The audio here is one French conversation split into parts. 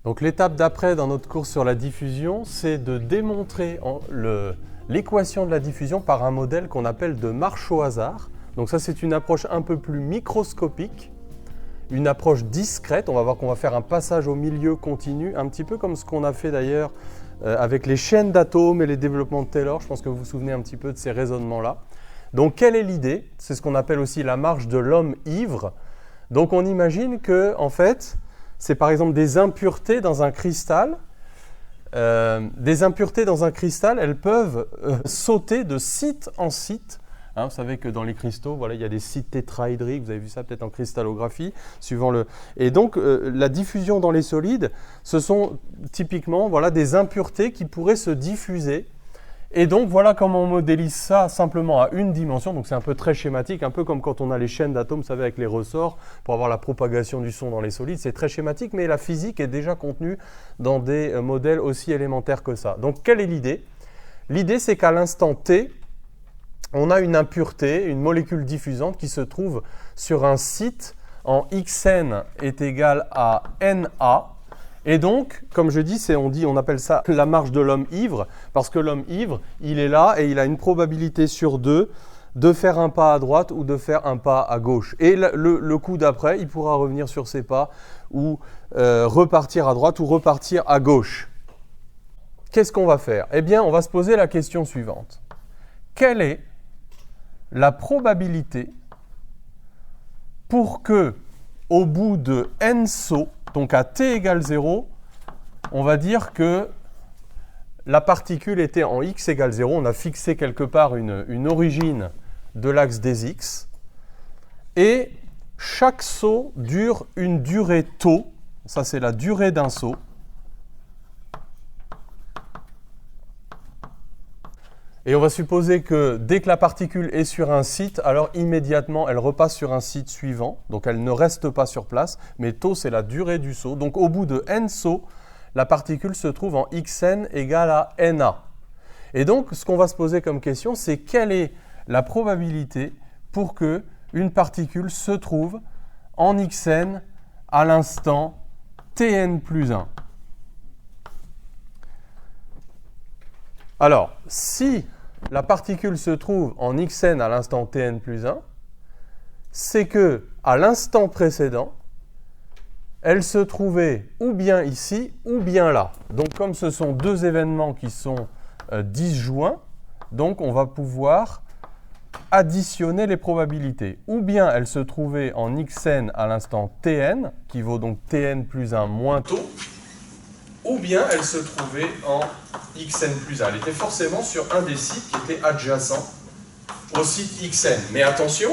Donc l'étape d'après dans notre cours sur la diffusion, c'est de démontrer l'équation de la diffusion par un modèle qu'on appelle de marche au hasard. Donc ça, c'est une approche un peu plus microscopique, une approche discrète. On va voir qu'on va faire un passage au milieu continu, un petit peu comme ce qu'on a fait d'ailleurs avec les chaînes d'atomes et les développements de Taylor. Je pense que vous vous souvenez un petit peu de ces raisonnements-là. Donc quelle est l'idée? C'est ce qu'on appelle aussi la marche de l'homme ivre. Donc on imagine que, en fait, c'est par exemple des impuretés dans un cristal. Des impuretés dans un cristal, elles peuvent sauter de site en site. Hein, vous savez que dans les cristaux, voilà, il y a des sites tétraédriques, vous avez vu ça peut-être en cristallographie, suivant le. Et donc la diffusion dans les solides, ce sont typiquement des impuretés qui pourraient se diffuser. Et donc voilà comment on modélise ça simplement à une dimension. Donc c'est un peu très schématique, un peu comme quand on a les chaînes d'atomes, vous savez, avec les ressorts, pour avoir la propagation du son dans les solides. C'est très schématique, mais la physique est déjà contenue dans des modèles aussi élémentaires que ça. Donc quelle est l'idée? L'idée, c'est qu'à l'instant T, on a une impureté, une molécule diffusante qui se trouve sur un site en Xn est égal à Na. Et donc, comme je dis, on appelle ça la marche de l'homme ivre, parce que l'homme ivre, il est là et il a une probabilité sur 2 de faire un pas à droite ou de faire un pas à gauche. Et le coup d'après, il pourra revenir sur ses pas ou repartir à droite ou repartir à gauche. Qu'est-ce qu'on va faire? Eh bien, on va se poser la question suivante. Quelle est la probabilité pour que, au bout de n sauts, donc à t égale 0, on va dire que la particule était en x égale 0. On a fixé quelque part une origine de l'axe des x. Et chaque saut dure une durée tau. Ça, c'est la durée d'un saut. Et on va supposer que dès que la particule est sur un site, alors immédiatement, elle repasse sur un site suivant. Donc elle ne reste pas sur place, mais tau, c'est la durée du saut. Donc au bout de n sauts, la particule se trouve en xn égale à na. Et donc, ce qu'on va se poser comme question, c'est quelle est la probabilité pour que une particule se trouve en xn à l'instant tn plus 1. Alors, si la particule se trouve en xn à l'instant tn plus 1, c'est que à l'instant précédent, elle se trouvait ou bien ici ou bien là. Donc comme ce sont deux événements qui sont disjoints, donc on va pouvoir additionner les probabilités. Ou bien elle se trouvait en xn à l'instant tn, qui vaut donc tn plus 1 moins tau, ou bien elle se trouvait en xn plus 1. Elle était forcément sur un des sites qui était adjacent au site xn. Mais attention,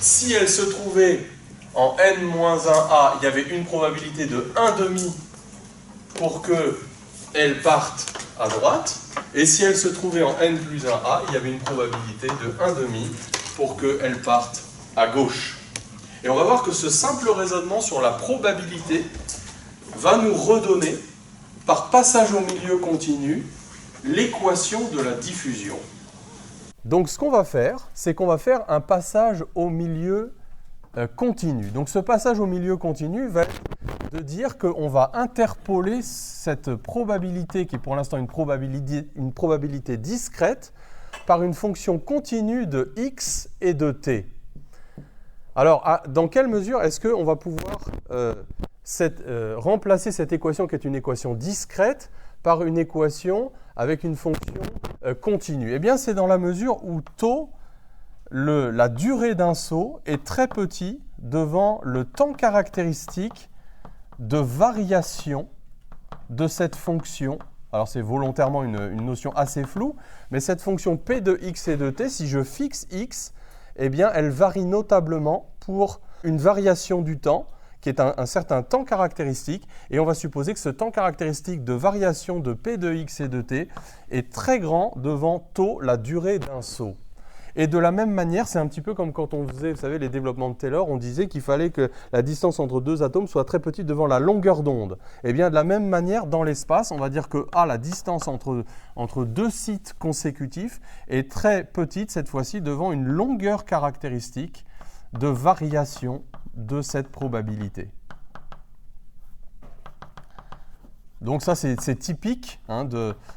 si elle se trouvait en n-1a, il y avait une probabilité de 1,5 pour qu'elle parte à droite. Et si elle se trouvait en n plus 1a, il y avait une probabilité de 1,5 pour qu'elle parte à gauche. Et on va voir que ce simple raisonnement sur la probabilité va nous redonner, par passage au milieu continu, l'équation de la diffusion. Donc ce qu'on va faire, c'est qu'on va faire un passage au milieu continu. Donc ce passage au milieu continu va être de dire qu'on va interpoler cette probabilité, qui est pour l'instant une probabilité discrète, par une fonction continue de x et de t. Alors, dans quelle mesure est-ce qu'on va pouvoir remplacer cette équation qui est une équation discrète par une équation avec une fonction continue? Eh bien, c'est dans la mesure où tau, la durée d'un saut, est très petit devant le temps caractéristique de variation de cette fonction. Alors, c'est volontairement une notion assez floue, mais cette fonction p de x et de t, si je fixe x, eh bien, elle varie notablement pour une variation du temps, qui est un certain temps caractéristique, et on va supposer que ce temps caractéristique de variation de p de x et de t est très grand devant tau, la durée d'un saut. Et de la même manière, c'est un petit peu comme quand on faisait, vous savez, les développements de Taylor, on disait qu'il fallait que la distance entre deux atomes soit très petite devant la longueur d'onde. Et bien de la même manière, dans l'espace, on va dire que la distance entre deux sites consécutifs est très petite, cette fois-ci, devant une longueur caractéristique de variation de cette probabilité. Donc ça, c'est typique hein,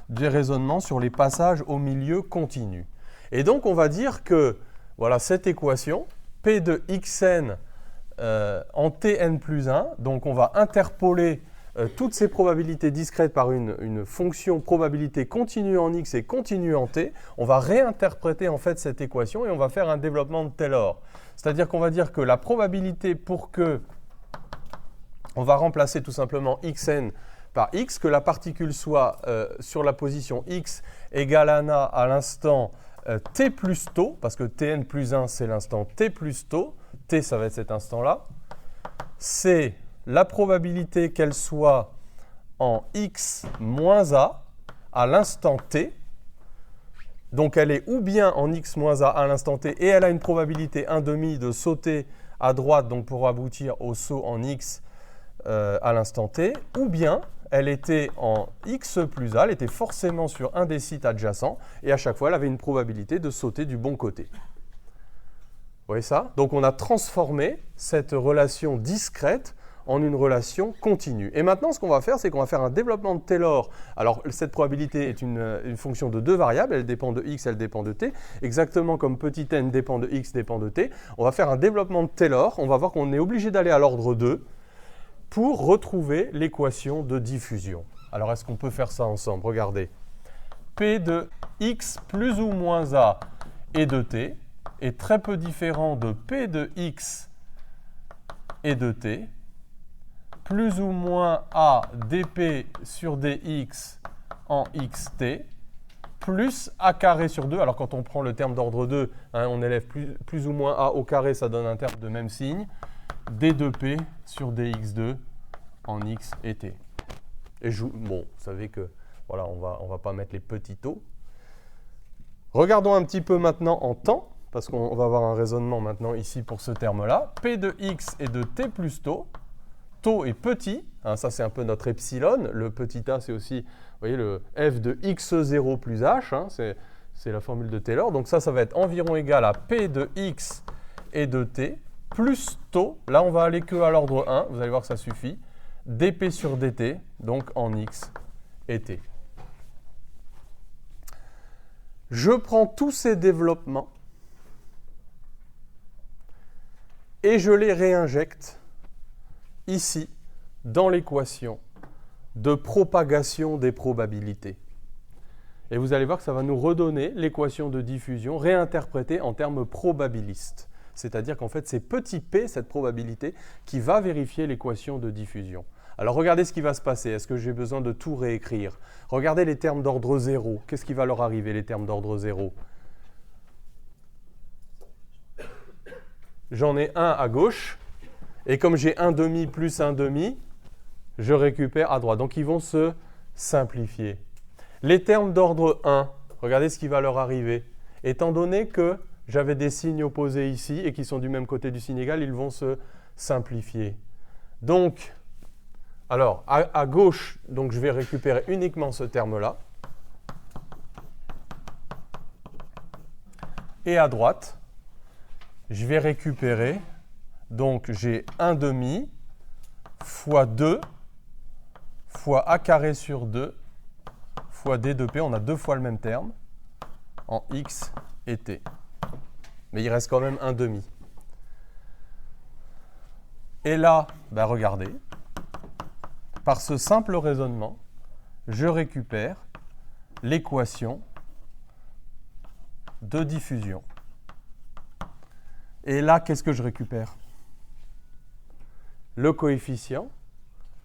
des raisonnements sur les passages au milieu continu. Et donc, on va dire que voilà, cette équation, P de xn en tn plus 1, donc on va interpoler toutes ces probabilités discrètes par une fonction probabilité continue en x et continue en t. On va réinterpréter en fait cette équation et on va faire un développement de Taylor. C'est-à-dire qu'on va dire que la probabilité pour que on va remplacer tout simplement xn par x, que la particule soit sur la position x égale à l'instant t plus tau, parce que tn plus 1 c'est l'instant t plus tau, t ça va être cet instant-là, c'est la probabilité qu'elle soit en x moins a à l'instant t. Donc elle est ou bien en x moins a à l'instant t et elle a une probabilité 1,5 de sauter à droite donc pour aboutir au saut en x à l'instant t, ou bien elle était en x plus a, elle était forcément sur un des sites adjacents et à chaque fois elle avait une probabilité de sauter du bon côté. Vous voyez ça? Donc on a transformé cette relation discrète en une relation continue. Et maintenant, ce qu'on va faire, c'est qu'on va faire un développement de Taylor. Alors, cette probabilité est une fonction de deux variables. Elle dépend de x, elle dépend de t. Exactement comme petit n dépend de x, dépend de t. On va faire un développement de Taylor. On va voir qu'on est obligé d'aller à l'ordre 2 pour retrouver l'équation de diffusion. Alors, est-ce qu'on peut faire ça ensemble? Regardez. P de x plus ou moins a et de t est très peu différent de P de x et de t, plus ou moins a dp sur dx en xt, plus a carré sur 2. Alors quand on prend le terme d'ordre 2, hein, on élève plus ou moins a au carré, ça donne un terme de même signe, d2p sur dx2 en x et t. Et bon, vous savez que voilà, on va pas mettre les petits taux. Regardons un petit peu maintenant en temps, parce qu'on va avoir un raisonnement maintenant ici pour ce terme-là. P de x et de t plus tau. Tau est petit, hein, ça c'est un peu notre epsilon. Le petit a, c'est aussi, vous voyez, le f de x0 plus h, hein, c'est la formule de Taylor. Donc ça va être environ égal à p de x et de t plus tau. Là, on va aller que à l'ordre 1, vous allez voir que ça suffit. dp sur dt, donc en x et t. Je prends tous ces développements et je les réinjecte ici, dans l'équation de propagation des probabilités. Et vous allez voir que ça va nous redonner l'équation de diffusion réinterprétée en termes probabilistes. C'est-à-dire qu'en fait, c'est petit p, cette probabilité, qui va vérifier l'équation de diffusion. Alors regardez ce qui va se passer. Est-ce que j'ai besoin de tout réécrire? Regardez les termes d'ordre 0. Qu'est-ce qui va leur arriver, les termes d'ordre 0? J'en ai un à gauche. Et comme j'ai 1,5 plus 1,5, je récupère à droite. Donc, ils vont se simplifier. Les termes d'ordre 1, regardez ce qui va leur arriver. Étant donné que j'avais des signes opposés ici et qui sont du même côté du signe égal, ils vont se simplifier. Donc, alors, à gauche, donc, je vais récupérer uniquement ce terme-là. Et à droite, je vais récupérer... Donc, j'ai 1,5 fois 2 fois a carré sur 2 fois d de p. On a deux fois le même terme en x et t. Mais il reste quand même 1,5. Et là, ben regardez, par ce simple raisonnement, je récupère l'équation de diffusion. Et là, qu'est-ce que je récupère? Le coefficient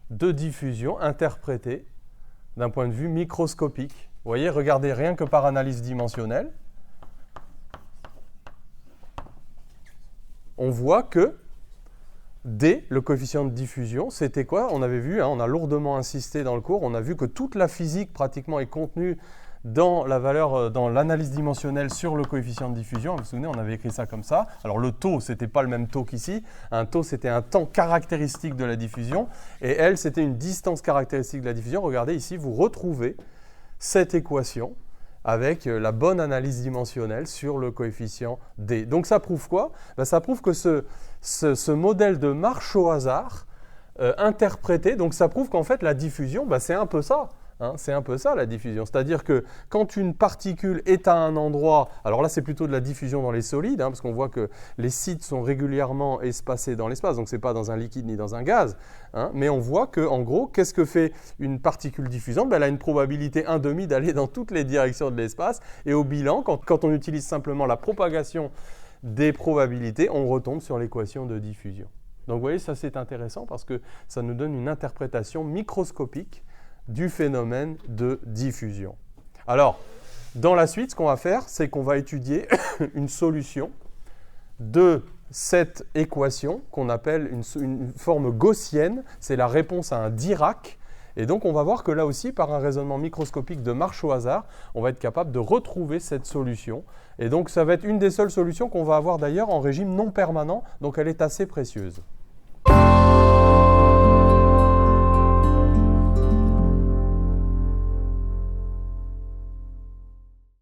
de diffusion interprété d'un point de vue microscopique. Vous voyez, regardez, rien que par analyse dimensionnelle, on voit que D, le coefficient de diffusion, c'était quoi? On avait vu, hein, on a lourdement insisté dans le cours, on a vu que toute la physique pratiquement est contenue dans la valeur, dans l'analyse dimensionnelle sur le coefficient de diffusion. Vous vous souvenez, on avait écrit ça comme ça. Alors le taux, ce n'était pas le même taux qu'ici. Un taux, c'était un temps caractéristique de la diffusion. Et L, c'était une distance caractéristique de la diffusion. Regardez ici, vous retrouvez cette équation avec la bonne analyse dimensionnelle sur le coefficient D. Donc ça prouve quoi? Ben, ça prouve que ce modèle de marche au hasard interpréter. Donc ça prouve qu'en fait la diffusion, bah, c'est un peu ça. Hein, c'est un peu ça la diffusion. C'est-à-dire que quand une particule est à un endroit, alors là c'est plutôt de la diffusion dans les solides, hein, parce qu'on voit que les sites sont régulièrement espacés dans l'espace, donc ce n'est pas dans un liquide ni dans un gaz. Hein, mais on voit qu'en gros, qu'est-ce que fait une particule diffusante? Ben, elle a une probabilité 1/2 d'aller dans toutes les directions de l'espace. Et au bilan, quand on utilise simplement la propagation des probabilités, on retombe sur l'équation de diffusion. Donc vous voyez, ça c'est intéressant parce que ça nous donne une interprétation microscopique du phénomène de diffusion. Alors, dans la suite, ce qu'on va faire, c'est qu'on va étudier une solution de cette équation qu'on appelle une forme gaussienne. C'est la réponse à un Dirac. Et donc, on va voir que là aussi, par un raisonnement microscopique de marche au hasard, on va être capable de retrouver cette solution. Et donc, ça va être une des seules solutions qu'on va avoir d'ailleurs en régime non permanent, donc elle est assez précieuse.